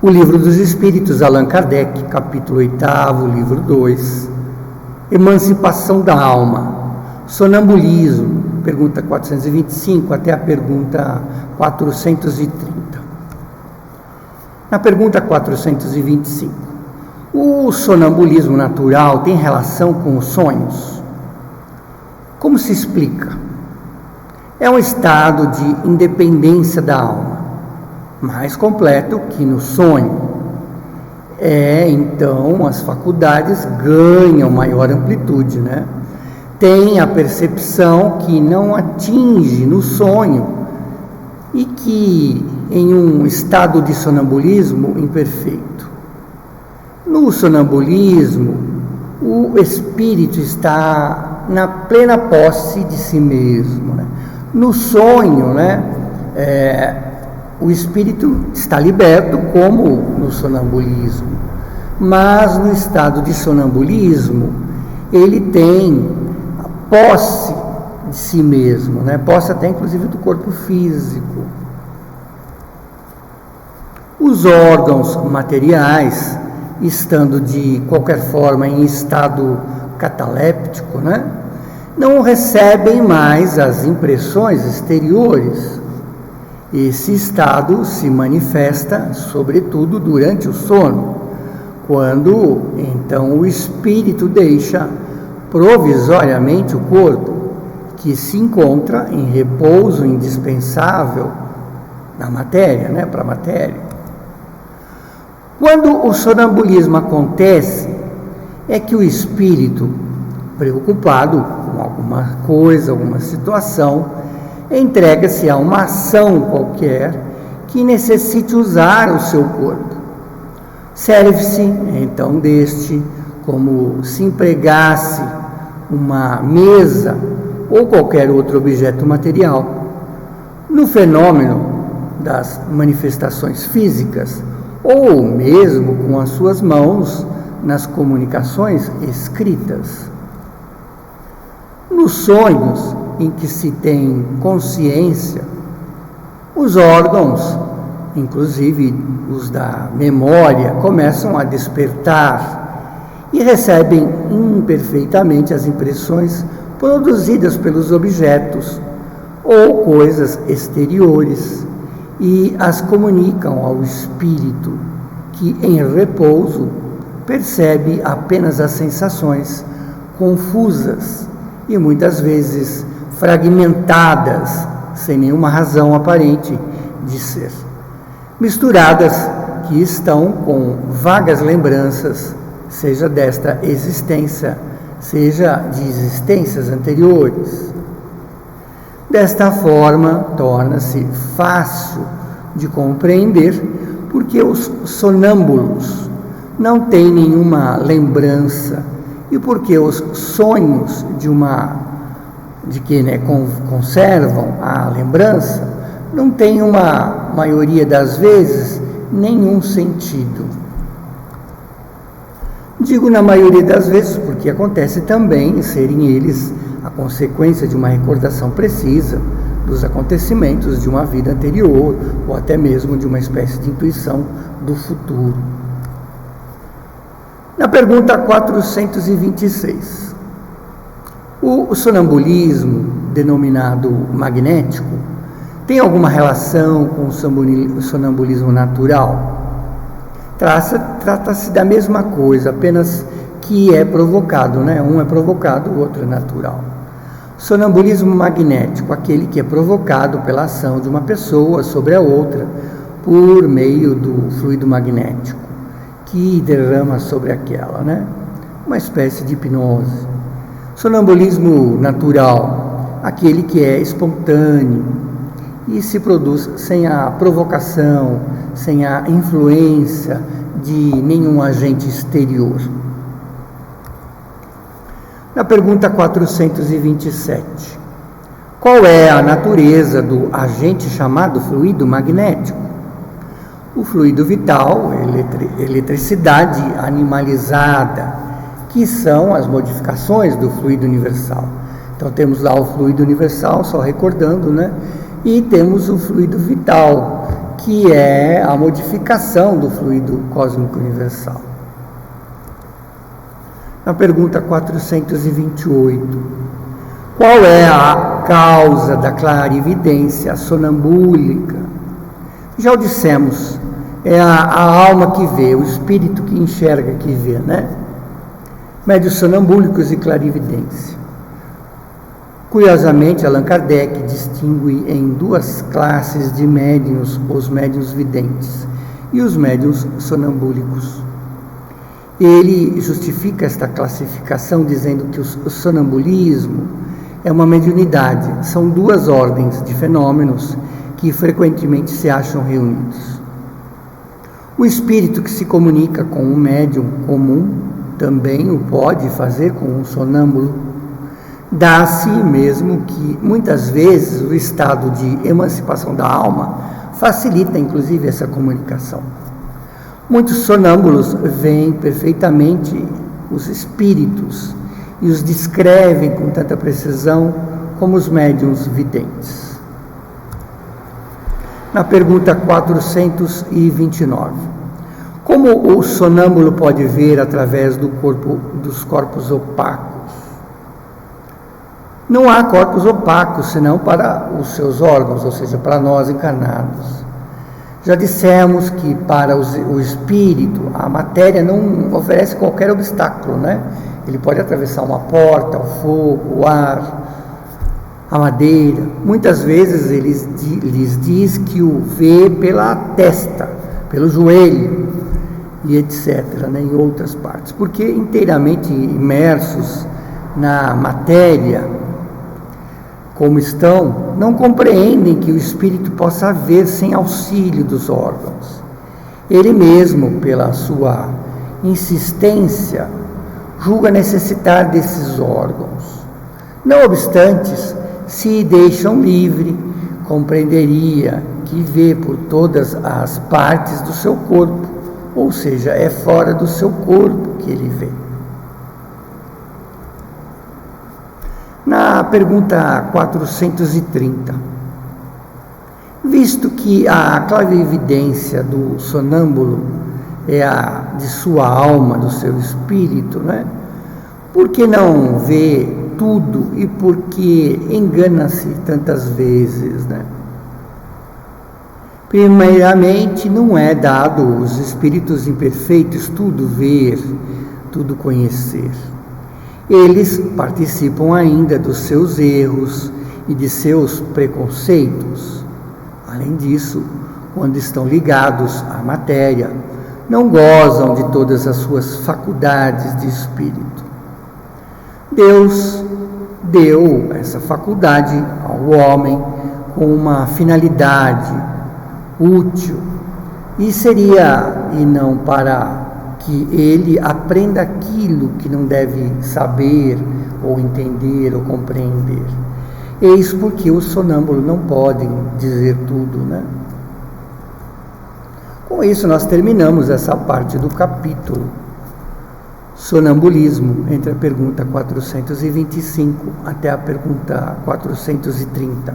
O Livro dos Espíritos, Allan Kardec, capítulo 8º, livro 2, Emancipação da Alma, Sonambulismo, pergunta 425 até a pergunta 430. Na pergunta 425, o sonambulismo natural tem relação com os sonhos? Como se explica? É um estado de independência da alma, mais completo que no sonho. Então, as faculdades ganham maior amplitude, né? Tem a percepção que não atinge no sonho e que em um estado de sonambulismo imperfeito. No sonambulismo, o espírito está na plena posse de si mesmo, né? No sonho, né, o espírito está liberto, como no sonambulismo, mas no estado de sonambulismo, ele tem a posse de si mesmo, né? Posse até inclusive do corpo físico. Os órgãos materiais, estando de qualquer forma em estado cataléptico, né, não recebem mais as impressões exteriores. Esse estado se manifesta, sobretudo, durante o sono, quando, então, o espírito deixa provisoriamente o corpo, que se encontra em repouso indispensável na matéria, né, para a matéria. Quando o sonambulismo acontece, é que o espírito, preocupado com alguma coisa, alguma situação, entrega-se a uma ação qualquer que necessite usar o seu corpo. Serve-se, então, deste como se empregasse uma mesa ou qualquer outro objeto material. No fenômeno das manifestações físicas, ou mesmo com as suas mãos nas comunicações escritas. Nos sonhos em que se tem consciência, os órgãos, inclusive os da memória, começam a despertar e recebem imperfeitamente as impressões produzidas pelos objetos ou coisas exteriores e as comunicam ao espírito, que em repouso percebe apenas as sensações confusas e muitas vezes fragmentadas, sem nenhuma razão aparente de ser, misturadas, que estão com vagas lembranças, seja desta existência, seja de existências anteriores. Desta forma, torna-se fácil de compreender porque os sonâmbulos não têm nenhuma lembrança e porque os sonhos de que conservam a lembrança não têm, uma maioria das vezes, nenhum sentido. Digo na maioria das vezes porque acontece também serem eles a consequência de uma recordação precisa dos acontecimentos de uma vida anterior ou até mesmo de uma espécie de intuição do futuro. Na pergunta 426, o sonambulismo, denominado magnético, tem alguma relação com o sonambulismo natural? Trata-se da mesma coisa, apenas que é provocado, né? Um é provocado, o outro é natural. Sonambulismo magnético, aquele que é provocado pela ação de uma pessoa sobre a outra por meio do fluido magnético que derrama sobre aquela, né? Uma espécie de hipnose. Sonambulismo natural, aquele que é espontâneo e se produz sem a provocação, sem a influência de nenhum agente exterior. Na pergunta 427, qual é a natureza do agente chamado fluido magnético? O fluido vital, eletricidade animalizada, que são as modificações do fluido universal. Então temos lá o fluido universal, só recordando, né? E temos o fluido vital, que é a modificação do fluido cósmico universal. Na pergunta 428, qual é a causa da clarividência sonambúlica? Já o dissemos, é a alma que vê, o espírito que enxerga, que vê, né? Médiuns sonambúlicos e clarividência. Curiosamente, Allan Kardec distingue em duas classes de médiuns, os médiuns videntes e os médiuns sonambúlicos. Ele justifica esta classificação dizendo que o sonambulismo é uma mediunidade, são duas ordens de fenômenos que frequentemente se acham reunidos. O espírito que se comunica com um médium comum também o pode fazer com um sonâmbulo. Dá-se mesmo que, muitas vezes, o estado de emancipação da alma facilita, inclusive, essa comunicação. Muitos sonâmbulos veem perfeitamente os espíritos e os descrevem com tanta precisão como os médiuns videntes. Na pergunta 429, como o sonâmbulo pode ver através dos corpos opacos? Não há corpos opacos, senão para os seus órgãos, ou seja, para nós encarnados. Já dissemos que para o espírito, a matéria não oferece qualquer obstáculo, né? Ele pode atravessar uma porta, o fogo, o ar, a madeira. Muitas vezes lhes diz que o vê pela testa, pelo joelho e etc., né? Em outras partes, porque inteiramente imersos na matéria, como estão, não compreendem que o espírito possa ver sem auxílio dos órgãos. Ele mesmo, pela sua insistência, julga necessitar desses órgãos. Não obstante, se deixam livre, compreenderia que vê por todas as partes do seu corpo, ou seja, é fora do seu corpo que ele vê. Na pergunta 430, visto que a clarividência do sonâmbulo é a de sua alma, do seu espírito, né? Por que não vê tudo e por que engana-se tantas vezes, né? Primeiramente, não é dado aos espíritos imperfeitos tudo ver, tudo conhecer. Eles participam ainda dos seus erros e de seus preconceitos. Além disso, quando estão ligados à matéria, não gozam de todas as suas faculdades de espírito. Deus deu essa faculdade ao homem com uma finalidade útil, e não para que ele aprenda aquilo que não deve saber, ou entender, ou compreender. Eis porque os sonâmbulos não podem dizer tudo, né? Com isso, nós terminamos essa parte do capítulo sonambulismo, entre a pergunta 425 até a pergunta 430.